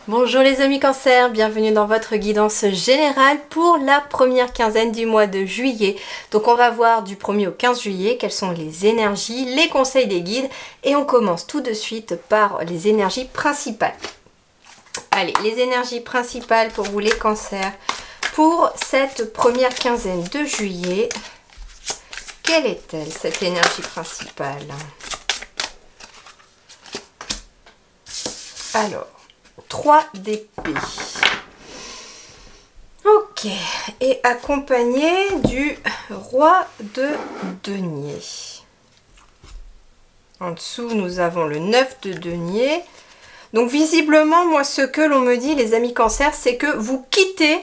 Bonjour les amis Cancer, bienvenue dans votre guidance générale pour la première quinzaine du mois de juillet. Donc on va voir du 1er au 15 juillet quelles sont les énergies, les conseils des guides et on commence tout de suite par les énergies principales. Allez, les énergies principales pour vous les cancers pour cette première quinzaine de juillet. Quelle est-elle cette énergie principale? Alors, 3 d'épée. Ok. Et accompagné du roi de denier. En dessous, nous avons le 9 de denier. Donc, visiblement, moi, ce que l'on me dit, les amis Cancer, c'est que vous quittez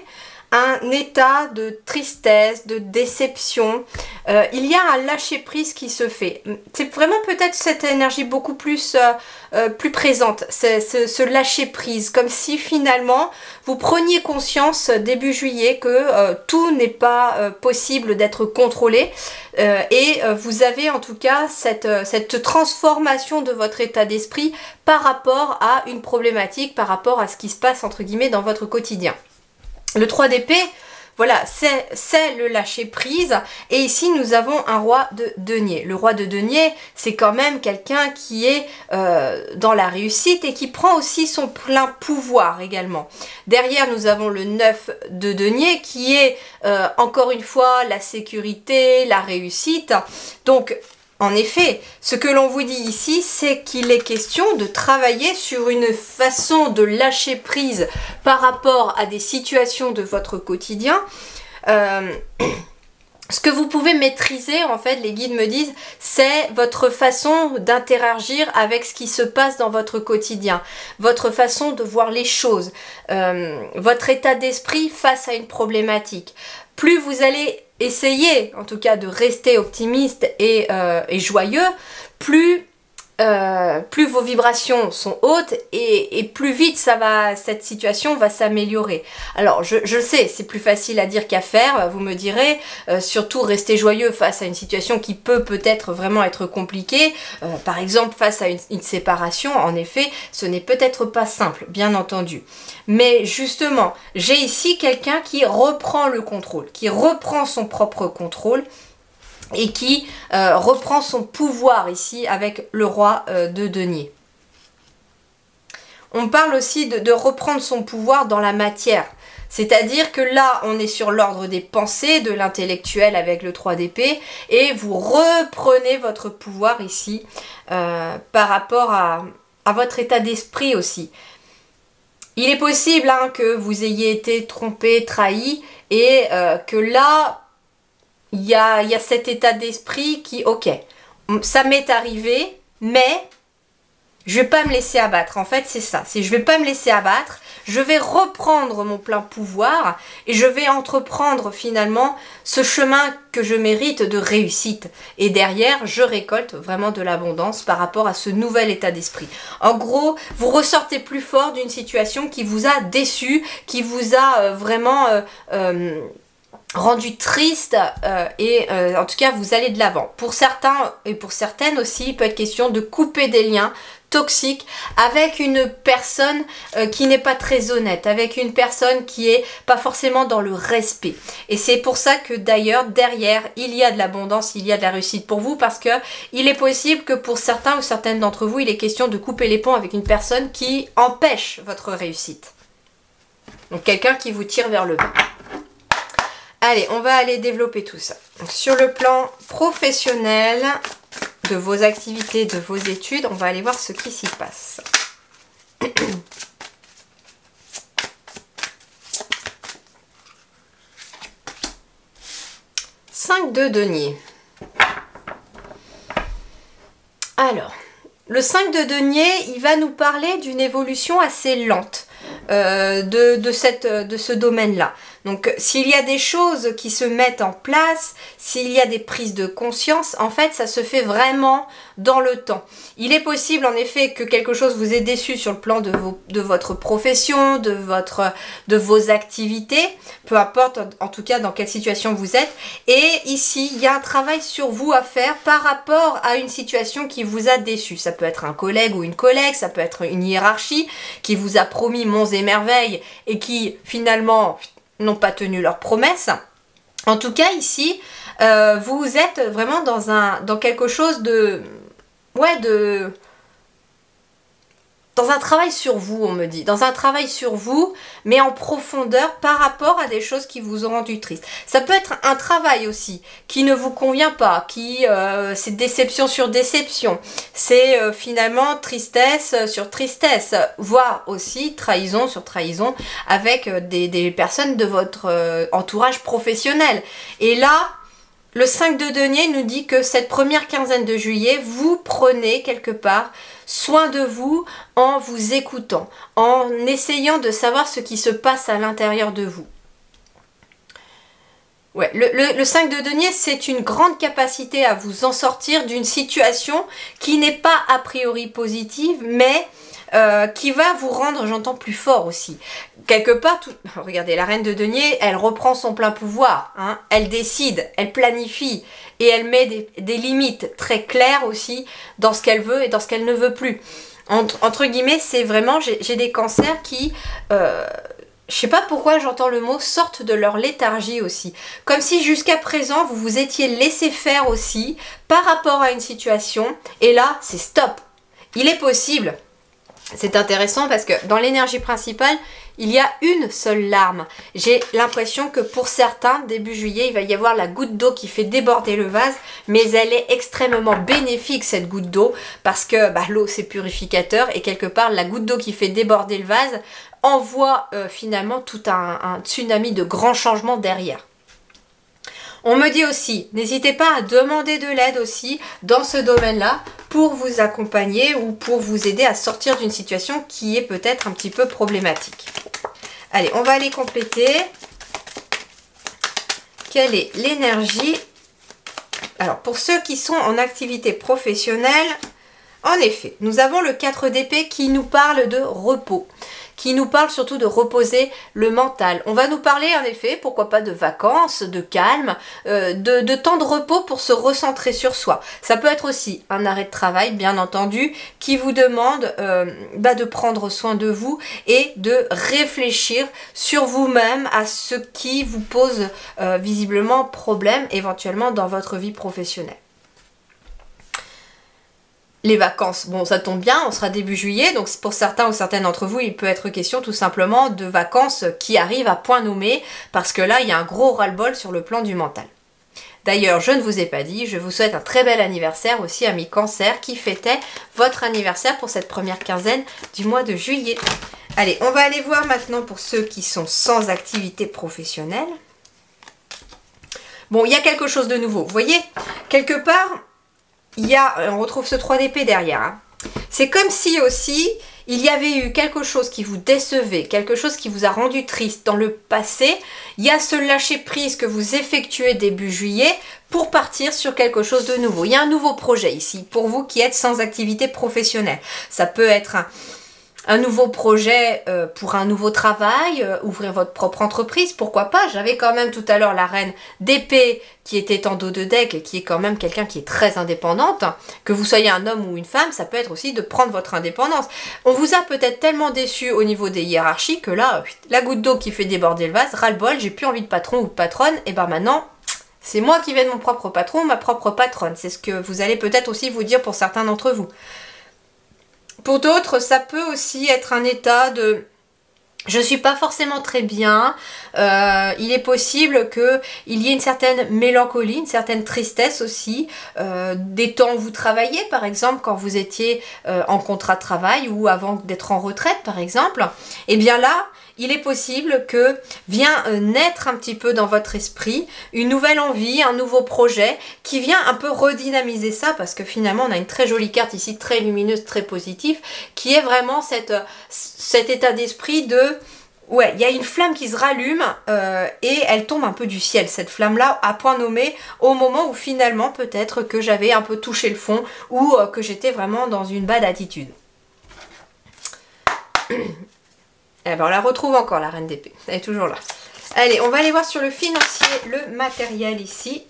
un état de tristesse, de déception. Il y a un lâcher-prise qui se fait. C'est vraiment peut-être cette énergie beaucoup plus, plus présente, ce lâcher-prise, comme si finalement vous preniez conscience début juillet que tout n'est pas possible d'être contrôlé et vous avez en tout cas cette transformation de votre état d'esprit par rapport à une problématique, par rapport à ce qui se passe entre guillemets dans votre quotidien. Le 3 d'épée, voilà, c'est le lâcher prise. Et ici, nous avons un roi de denier. Le roi de denier, c'est quand même quelqu'un qui est dans la réussite et qui prend aussi son plein pouvoir également. Derrière, nous avons le 9 de denier qui est encore une fois la sécurité, la réussite. Donc, en effet, ce que l'on vous dit ici, c'est qu'il est question de travailler sur une façon de lâcher prise par rapport à des situations de votre quotidien. Ce que vous pouvez maîtriser, en fait, les guides me disent, c'est votre façon d'interagir avec ce qui se passe dans votre quotidien, votre façon de voir les choses, votre état d'esprit face à une problématique. Plus vous allez essayer, en tout cas, de rester optimiste et joyeux, plus vos vibrations sont hautes et plus vite cette situation va s'améliorer. Alors, je sais, c'est plus facile à dire qu'à faire, vous me direz, surtout rester joyeux face à une situation qui peut-être vraiment être compliquée. Par exemple, face à une séparation, en effet, ce n'est peut-être pas simple, bien entendu. Mais justement, j'ai ici quelqu'un qui reprend le contrôle, qui reprend son propre contrôle, et qui reprend son pouvoir ici avec le roi de denier. On parle aussi de reprendre son pouvoir dans la matière. C'est-à-dire que là, on est sur l'ordre des pensées, de l'intellectuel avec le 3 d'épée, et vous reprenez votre pouvoir ici par rapport à votre état d'esprit aussi. Il est possible que vous ayez été trompé, trahi, et que là, il y a cet état d'esprit qui, ok, ça m'est arrivé, mais je vais pas me laisser abattre. En fait, c'est ça. C'est je vais pas me laisser abattre. Je vais reprendre mon plein pouvoir et je vais entreprendre finalement ce chemin que je mérite de réussite. Et derrière, je récolte vraiment de l'abondance par rapport à ce nouvel état d'esprit. En gros, vous ressortez plus fort d'une situation qui vous a déçu, qui vous a vraiment rendu triste en tout cas vous allez de l'avant. Pour certains et pour certaines aussi, il peut être question de couper des liens toxiques avec une personne qui n'est pas très honnête, avec une personne qui est pas forcément dans le respect. Et c'est pour ça que d'ailleurs derrière il y a de l'abondance, il y a de la réussite pour vous, parce que il est possible que pour certains ou certaines d'entre vous, il est question de couper les ponts avec une personne qui empêche votre réussite. Donc quelqu'un qui vous tire vers le bas. Allez, on va aller développer tout ça. Donc, sur le plan professionnel, de vos activités, de vos études, on va aller voir ce qui s'y passe. 5 de denier. Alors, le 5 de denier, il va nous parler d'une évolution assez lente de ce domaine-là. Donc s'il y a des choses qui se mettent en place, s'il y a des prises de conscience, en fait ça se fait vraiment dans le temps. Il est possible en effet que quelque chose vous ait déçu sur le plan de votre profession, de vos activités, peu importe en tout cas dans quelle situation vous êtes. Et ici il y a un travail sur vous à faire par rapport à une situation qui vous a déçu. Ça peut être un collègue ou une collègue, ça peut être une hiérarchie qui vous a promis monts et merveilles et qui finalement n'ont pas tenu leurs promesses. En tout cas ici, vous êtes vraiment dans quelque chose dans un travail sur vous, on me dit. Dans un travail sur vous, mais en profondeur par rapport à des choses qui vous ont rendu triste. Ça peut être un travail aussi qui ne vous convient pas, c'est déception sur déception. C'est finalement tristesse sur tristesse, voire aussi trahison sur trahison avec des personnes de votre entourage professionnel. Et là, le 5 de denier nous dit que cette première quinzaine de juillet, vous prenez quelque part soin de vous en vous écoutant, en essayant de savoir ce qui se passe à l'intérieur de vous. Ouais, le 5 de denier, c'est une grande capacité à vous en sortir d'une situation qui n'est pas a priori positive, mais qui va vous rendre, j'entends, plus fort aussi. Quelque part, regardez, la reine de denier, elle reprend son plein pouvoir, hein, elle décide, elle planifie et elle met des limites très claires aussi dans ce qu'elle veut et dans ce qu'elle ne veut plus. Entre guillemets, c'est vraiment, j'ai des cancers qui, je sais pas pourquoi j'entends le mot, sortent de leur léthargie aussi. Comme si jusqu'à présent, vous vous étiez laissé faire aussi par rapport à une situation et là, c'est stop. Il est possible. C'est intéressant parce que dans l'énergie principale, il y a une seule larme. J'ai l'impression que pour certains, début juillet, il va y avoir la goutte d'eau qui fait déborder le vase, mais elle est extrêmement bénéfique cette goutte d'eau parce que l'eau c'est purificateur et quelque part la goutte d'eau qui fait déborder le vase envoie finalement tout un tsunami de grands changements derrière. On me dit aussi, n'hésitez pas à demander de l'aide aussi dans ce domaine-là pour vous accompagner ou pour vous aider à sortir d'une situation qui est peut-être un petit peu problématique. Allez, on va aller compléter. Quelle est l'énergie? Alors, pour ceux qui sont en activité professionnelle, en effet, nous avons le 4 d'épée qui nous parle de repos, qui nous parle surtout de reposer le mental. On va nous parler en effet, pourquoi pas de vacances, de calme, de temps de repos pour se recentrer sur soi. Ça peut être aussi un arrêt de travail, bien entendu, qui vous demande de prendre soin de vous et de réfléchir sur vous-même à ce qui vous pose visiblement problème éventuellement dans votre vie professionnelle. Les vacances, bon ça tombe bien, on sera début juillet, donc pour certains ou certaines d'entre vous, il peut être question tout simplement de vacances qui arrivent à point nommé, parce que là, il y a un gros ras-le-bol sur le plan du mental. D'ailleurs, je ne vous ai pas dit, je vous souhaite un très bel anniversaire aussi, amis Cancer, qui fêtait votre anniversaire pour cette première quinzaine du mois de juillet. Allez, on va aller voir maintenant pour ceux qui sont sans activité professionnelle. Bon, il y a quelque chose de nouveau, vous voyez, quelque part... on retrouve ce 3 d'épée derrière. Hein. C'est comme si aussi, il y avait eu quelque chose qui vous décevait, quelque chose qui vous a rendu triste dans le passé. Il y a ce lâcher-prise que vous effectuez début juillet pour partir sur quelque chose de nouveau. Il y a un nouveau projet ici, pour vous qui êtes sans activité professionnelle. Ça peut être un nouveau projet pour un nouveau travail, ouvrir votre propre entreprise, pourquoi pas. J'avais quand même tout à l'heure la reine d'épée qui était en dos de deck et qui est quand même quelqu'un qui est très indépendante. Que vous soyez un homme ou une femme, ça peut être aussi de prendre votre indépendance. On vous a peut-être tellement déçu au niveau des hiérarchies que là, la goutte d'eau qui fait déborder le vase, ras-le-bol, j'ai plus envie de patron ou de patronne, et ben maintenant... c'est moi qui vais être mon propre patron, ma propre patronne. C'est ce que vous allez peut-être aussi vous dire pour certains d'entre vous. Pour d'autres, ça peut aussi être un état de... je suis pas forcément très bien, il est possible qu'il y ait une certaine mélancolie, une certaine tristesse aussi, des temps où vous travaillez par exemple, quand vous étiez en contrat de travail ou avant d'être en retraite par exemple, et bien là, il est possible que vient naître un petit peu dans votre esprit une nouvelle envie, un nouveau projet qui vient un peu redynamiser ça parce que finalement on a une très jolie carte ici, très lumineuse, très positive, qui est vraiment cet état d'esprit de Ouais, il y a une flamme qui se rallume et elle tombe un peu du ciel, cette flamme-là, à point nommé, au moment où finalement peut-être que j'avais un peu touché le fond ou que j'étais vraiment dans une bad attitude. Eh ben, on la retrouve encore, la reine d'épée. Elle est toujours là. Allez, on va aller voir sur le financier, le matériel ici.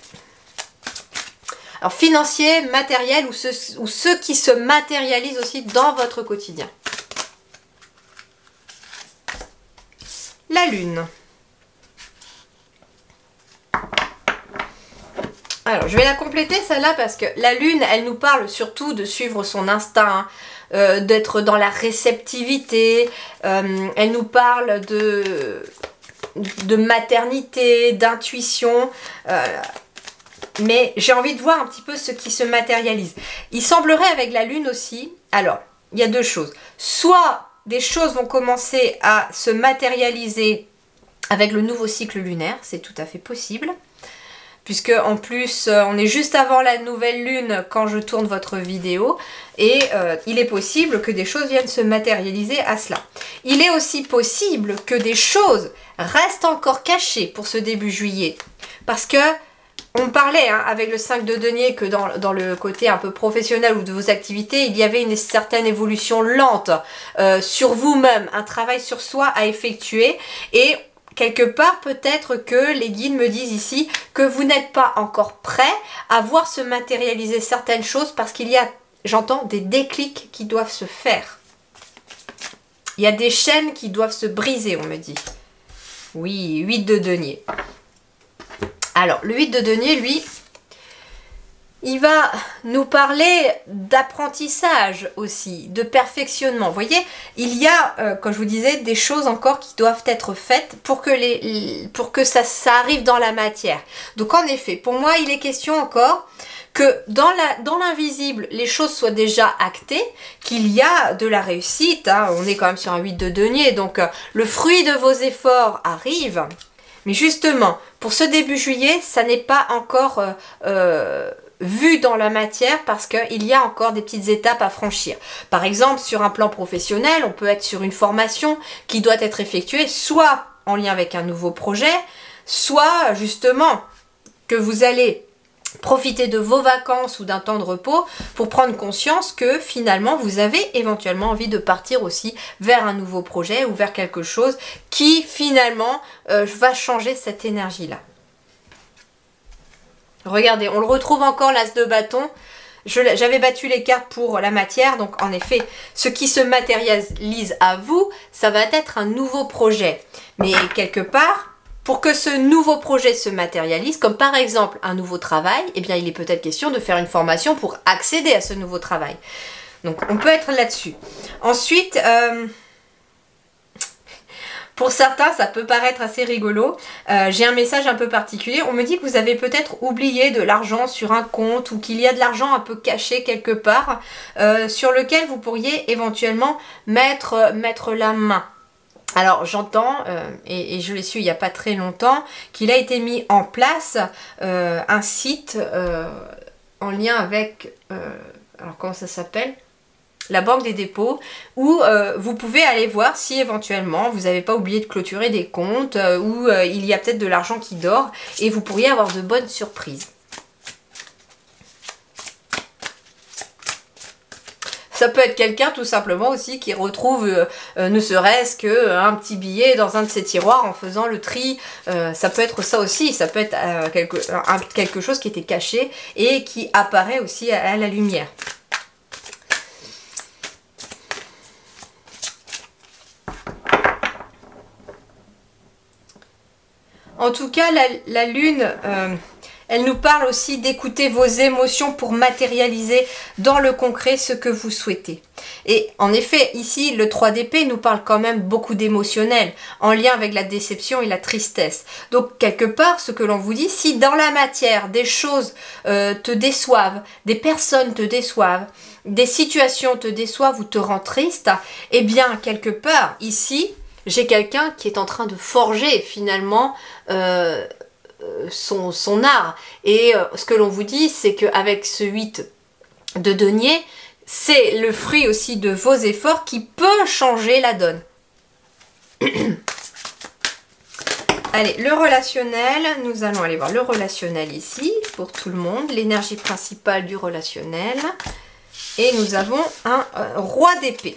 Alors, financier, matériel ou ceux qui se matérialisent aussi dans votre quotidien. La lune. Alors, je vais la compléter celle-là parce que la lune, elle nous parle surtout de suivre son instinct, d'être dans la réceptivité. Elle nous parle de maternité, d'intuition. Mais j'ai envie de voir un petit peu ce qui se matérialise. Il semblerait avec la lune aussi, alors, il y a deux choses. Soit des choses vont commencer à se matérialiser avec le nouveau cycle lunaire, c'est tout à fait possible. Puisque en plus, on est juste avant la nouvelle lune quand je tourne votre vidéo. Et il est possible que des choses viennent se matérialiser à cela. Il est aussi possible que des choses restent encore cachées pour ce début juillet. Parce que on parlait avec le 5 de denier que dans le côté un peu professionnel ou de vos activités, il y avait une certaine évolution lente sur vous-même, un travail sur soi à effectuer. Et quelque part, peut-être que les guides me disent ici que vous n'êtes pas encore prêt à voir se matérialiser certaines choses parce qu'il y a, j'entends, des déclics qui doivent se faire. Il y a des chaînes qui doivent se briser, on me dit. Oui, 8 de denier. Alors, le 8 de denier, lui, il va nous parler d'apprentissage aussi, de perfectionnement. Vous voyez, il y a, comme je vous disais, des choses encore qui doivent être faites pour que ça arrive dans la matière. Donc, en effet, pour moi, il est question encore que dans l'invisible, les choses soient déjà actées, qu'il y a de la réussite. On est quand même sur un 8 de denier, donc le fruit de vos efforts arrive. Mais justement, pour ce début juillet, ça n'est pas encore vu dans la matière parce qu'il y a encore des petites étapes à franchir. Par exemple, sur un plan professionnel, on peut être sur une formation qui doit être effectuée soit en lien avec un nouveau projet, soit justement que vous allez profiter de vos vacances ou d'un temps de repos pour prendre conscience que finalement vous avez éventuellement envie de partir aussi vers un nouveau projet ou vers quelque chose qui finalement va changer cette énergie-là. Regardez, on le retrouve encore l'as de bâton. J'avais battu les cartes pour la matière, donc en effet, ce qui se matérialise à vous, ça va être un nouveau projet. Mais quelque part, pour que ce nouveau projet se matérialise, comme par exemple un nouveau travail, eh bien il est peut-être question de faire une formation pour accéder à ce nouveau travail. Donc on peut être là-dessus. Ensuite, pour certains, ça peut paraître assez rigolo. J'ai un message un peu particulier. On me dit que vous avez peut-être oublié de l'argent sur un compte ou qu'il y a de l'argent un peu caché quelque part sur lequel vous pourriez éventuellement mettre la main. Alors j'entends, et je l'ai su il n'y a pas très longtemps, qu'il a été mis en place un site en lien avec, alors comment ça s'appelle ? La Banque des dépôts, où vous pouvez aller voir si éventuellement vous n'avez pas oublié de clôturer des comptes, ou il y a peut-être de l'argent qui dort, et vous pourriez avoir de bonnes surprises. Ça peut être quelqu'un tout simplement aussi qui retrouve ne serait-ce qu'un petit billet dans un de ses tiroirs en faisant le tri. Ça peut être ça aussi, ça peut être quelque chose qui était caché et qui apparaît aussi à la lumière. En tout cas, la lune... elle nous parle aussi d'écouter vos émotions pour matérialiser dans le concret ce que vous souhaitez. Et en effet, ici, le 3 d'épée nous parle quand même beaucoup d'émotionnel, en lien avec la déception et la tristesse. Donc, quelque part, ce que l'on vous dit, si dans la matière, des choses te déçoivent, des personnes te déçoivent, des situations te déçoivent ou te rendent triste, eh bien, quelque part, ici, j'ai quelqu'un qui est en train de forger, finalement, son art. Et ce que l'on vous dit, c'est qu'avec ce 8 de denier, c'est le fruit aussi de vos efforts qui peut changer la donne. Allez, le relationnel, nous allons aller voir le relationnel ici, pour tout le monde, l'énergie principale du relationnel. Et nous avons un roi d'épée.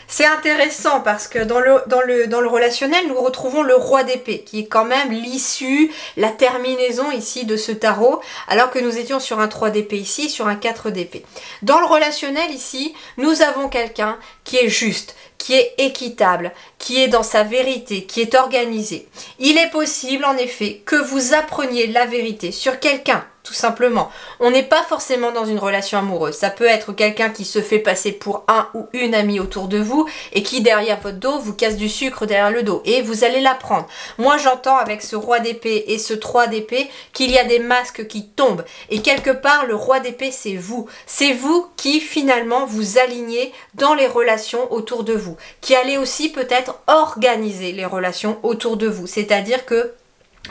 C'est intéressant parce que dans le relationnel, nous retrouvons le roi d'épée, qui est quand même l'issue, la terminaison ici de ce tarot, alors que nous étions sur un 3 d'épée ici, sur un 4 d'épée. Dans le relationnel ici, nous avons quelqu'un qui est juste, qui est équitable, qui est dans sa vérité, qui est organisé. Il est possible en effet que vous appreniez la vérité sur quelqu'un, tout simplement. On n'est pas forcément dans une relation amoureuse. Ça peut être quelqu'un qui se fait passer pour un ou une amie autour de vous et qui derrière votre dos vous casse du sucre derrière le dos. Et vous allez l'apprendre. Moi j'entends avec ce roi d'épée et ce 3 d'épée qu'il y a des masques qui tombent. Et quelque part le roi d'épée c'est vous. C'est vous qui finalement vous alignez dans les relations autour de vous. Qui allez aussi peut-être organiser les relations autour de vous. C'est-à-dire que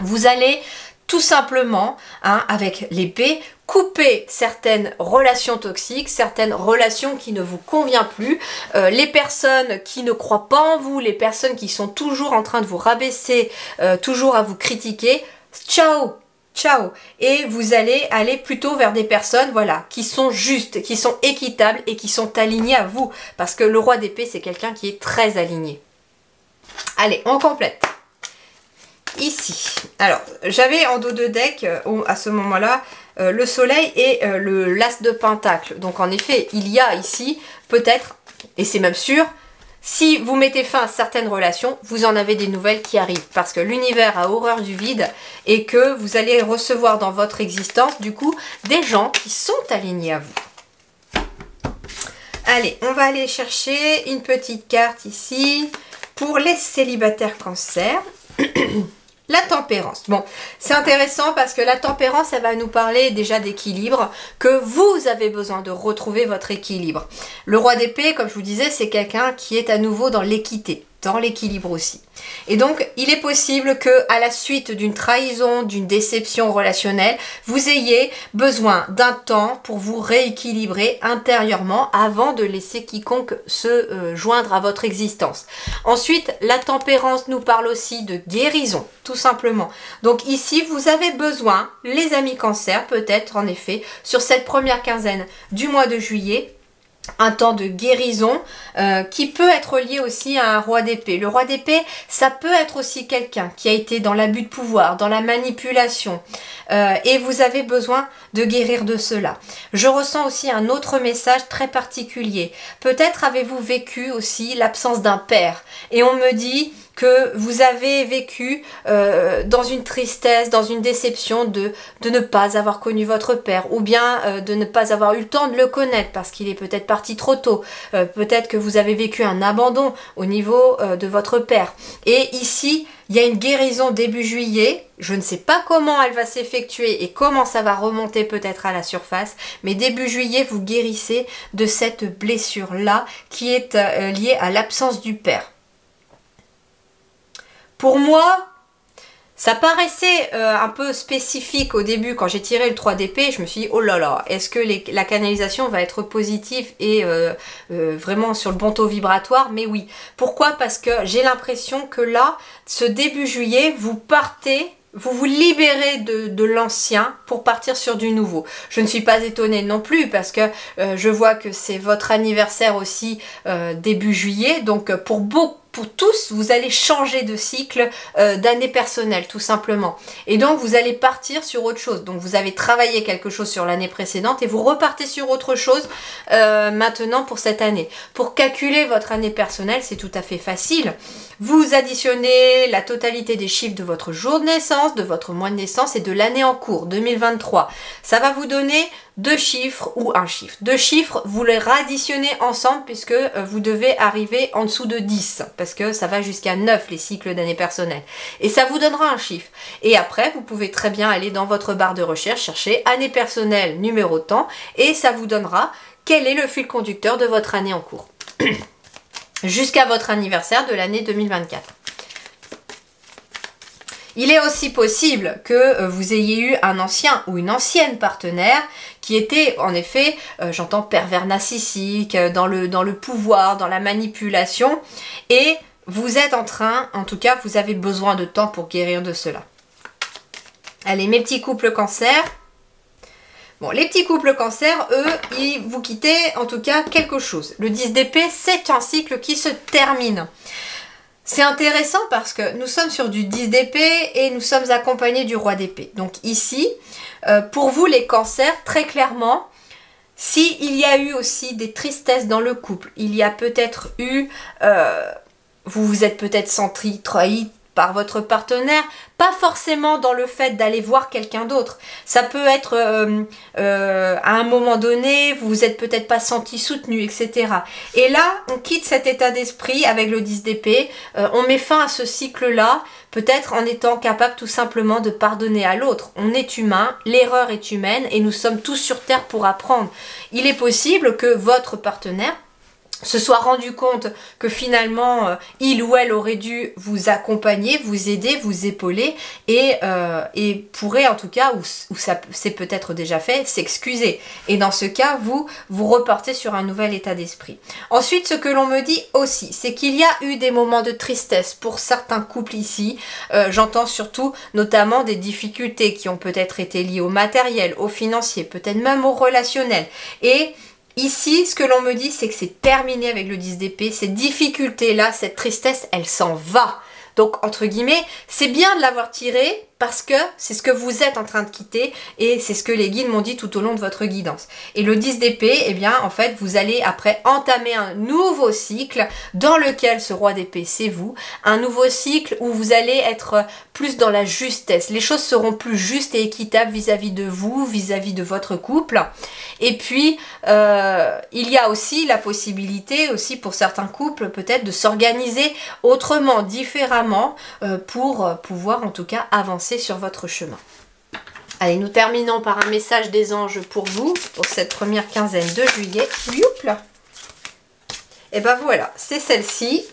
vous allez tout simplement, avec l'épée, couper certaines relations toxiques, certaines relations qui ne vous conviennent plus, les personnes qui ne croient pas en vous, les personnes qui sont toujours en train de vous rabaisser, toujours à vous critiquer, ciao! Ciao! Et vous allez aller plutôt vers des personnes, voilà, qui sont justes, qui sont équitables et qui sont alignées à vous. Parce que le roi d'épée, c'est quelqu'un qui est très aligné. Allez, on complète. Ici, alors j'avais en dos de deck à ce moment-là le soleil et l'as de pentacle. Donc en effet, il y a ici peut-être, et c'est même sûr, si vous mettez fin à certaines relations, vous en avez des nouvelles qui arrivent. Parce que l'univers a horreur du vide et que vous allez recevoir dans votre existence du coup des gens qui sont alignés à vous. Allez, on va aller chercher une petite carte ici pour les célibataires cancer. La tempérance. Bon, c'est intéressant parce que la tempérance, elle va nous parler déjà d'équilibre, que vous avez besoin de retrouver votre équilibre. Le roi d'épée, comme je vous disais, c'est quelqu'un qui est à nouveau dans l'équité, dans l'équilibre aussi. Et donc, il est possible que à la suite d'une trahison, d'une déception relationnelle, vous ayez besoin d'un temps pour vous rééquilibrer intérieurement avant de laisser quiconque se joindre à votre existence. Ensuite, la tempérance nous parle aussi de guérison, tout simplement. Donc ici, vous avez besoin, les amis cancer, peut-être en effet, sur cette première quinzaine du mois de juillet, un temps de guérison qui peut être lié aussi à un roi d'épée. Le roi d'épée, ça peut être aussi quelqu'un qui a été dans l'abus de pouvoir, dans la manipulation et vous avez besoin de guérir de cela. Je ressens aussi un autre message très particulier. Peut-être avez-vous vécu aussi l'absence d'un père et on me dit que vous avez vécu dans une tristesse, dans une déception de ne pas avoir connu votre père ou bien de ne pas avoir eu le temps de le connaître parce qu'il est peut-être parti trop tôt. Peut-être que vous avez vécu un abandon au niveau de votre père. Et ici, il y a une guérison début juillet. Je ne sais pas comment elle va s'effectuer et comment ça va remonter peut-être à la surface. Mais début juillet, vous guérissez de cette blessure-là qui est liée à l'absence du père. Pour moi, ça paraissait un peu spécifique au début quand j'ai tiré le 3 d'épée. Je me suis dit, oh là là, est-ce que la canalisation va être positive et vraiment sur le bon taux vibratoire? Mais oui. Pourquoi? Parce que j'ai l'impression que là, ce début juillet, vous partez... Vous vous libérez de l'ancien pour partir sur du nouveau. Je ne suis pas étonnée non plus parce que je vois que c'est votre anniversaire aussi début juillet. Donc pour tous, vous allez changer de cycle d'année personnelle tout simplement. Et donc vous allez partir sur autre chose. Donc vous avez travaillé quelque chose sur l'année précédente et vous repartez sur autre chose maintenant pour cette année. Pour calculer votre année personnelle, c'est tout à fait facile. Vous additionnez la totalité des chiffres de votre jour de naissance, de votre mois de naissance et de l'année en cours, 2023. Ça va vous donner 2 chiffres ou un chiffre. 2 chiffres, vous les radditionnez ensemble puisque vous devez arriver en dessous de 10 parce que ça va jusqu'à 9 les cycles d'année personnelle. Et ça vous donnera un chiffre. Et après, vous pouvez très bien aller dans votre barre de recherche, chercher année personnelle numéro temps et ça vous donnera quel est le fil conducteur de votre année en cours. Jusqu'à votre anniversaire de l'année 2024. Il est aussi possible que vous ayez eu un ancien ou une ancienne partenaire qui était en effet, j'entends pervers narcissique, dans le pouvoir, dans la manipulation et vous êtes en train, en tout cas, vous avez besoin de temps pour guérir de cela. Allez, mes petits couples cancer. Bon, les petits couples cancer, eux, ils vous quittez en tout cas quelque chose. Le 10 d'épée, c'est un cycle qui se termine. C'est intéressant parce que nous sommes sur du 10 d'épée et nous sommes accompagnés du roi d'épée. Donc ici, pour vous les cancers, très clairement, s'il y a eu aussi des tristesses dans le couple, il y a peut-être eu... vous vous êtes peut-être senti trahi par votre partenaire, pas forcément dans le fait d'aller voir quelqu'un d'autre. Ça peut être à un moment donné, vous vous êtes peut-être pas senti soutenu, etc. Et là, on quitte cet état d'esprit avec le 10 d'épée, on met fin à ce cycle-là, peut-être en étant capable tout simplement de pardonner à l'autre. On est humain, l'erreur est humaine et nous sommes tous sur Terre pour apprendre. Il est possible que votre partenaire se soit rendu compte que finalement il ou elle aurait dû vous accompagner, vous aider, vous épauler et pourrait en tout cas, ou ça c'est peut-être déjà fait, s'excuser. Et dans ce cas, vous reportez sur un nouvel état d'esprit. Ensuite, ce que l'on me dit aussi, c'est qu'il y a eu des moments de tristesse pour certains couples ici. J'entends surtout notamment des difficultés qui ont peut-être été liées au matériel, au financier, peut-être même au relationnel. Et ici, ce que l'on me dit, c'est que c'est terminé avec le 10 d'épée. Ces difficultés-là, cette tristesse, elle s'en va. Donc, entre guillemets, c'est bien de l'avoir tiré parce que c'est ce que vous êtes en train de quitter et c'est ce que les guides m'ont dit tout au long de votre guidance. Et le 10 d'épée, eh bien, en fait, vous allez après entamer un nouveau cycle dans lequel ce roi d'épée, c'est vous. Un nouveau cycle où vous allez être plus dans la justesse. Les choses seront plus justes et équitables vis-à-vis de vous, vis-à-vis de votre couple. Et puis, il y a aussi la possibilité, aussi pour certains couples, peut-être de s'organiser autrement, différemment, pour pouvoir en tout cas avancer sur votre chemin. Allez, nous terminons par un message des anges pour vous, pour cette première quinzaine de juillet. Youpla. Et ben voilà, c'est celle-ci.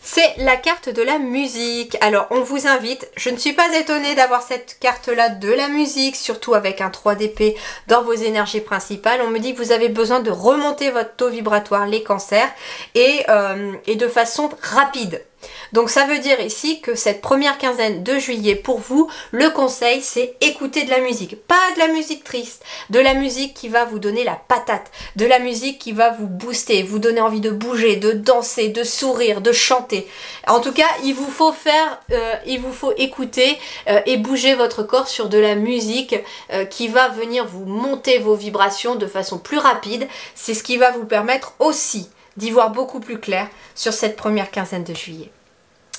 C'est la carte de la musique. Alors, on vous invite, je ne suis pas étonnée d'avoir cette carte-là de la musique, surtout avec un 3 d'épée dans vos énergies principales. On me dit que vous avez besoin de remonter votre taux vibratoire, les cancers, et de façon rapide. Donc ça veut dire ici que cette première quinzaine de juillet, pour vous, le conseil c'est écouter de la musique. Pas de la musique triste, de la musique qui va vous donner la patate, de la musique qui va vous booster, vous donner envie de bouger, de danser, de sourire, de chanter. En tout cas, il vous faut écouter et bouger votre corps sur de la musique qui va venir vous monter vos vibrations de façon plus rapide. C'est ce qui va vous permettre aussi d'y voir beaucoup plus clair sur cette première quinzaine de juillet.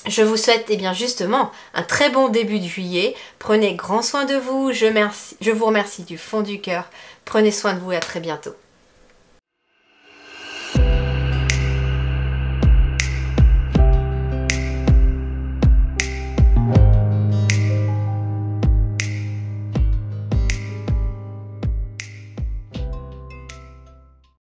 Je vous souhaite eh bien justement un très bon début de juillet. Prenez grand soin de vous. Je vous remercie du fond du cœur. Prenez soin de vous et à très bientôt.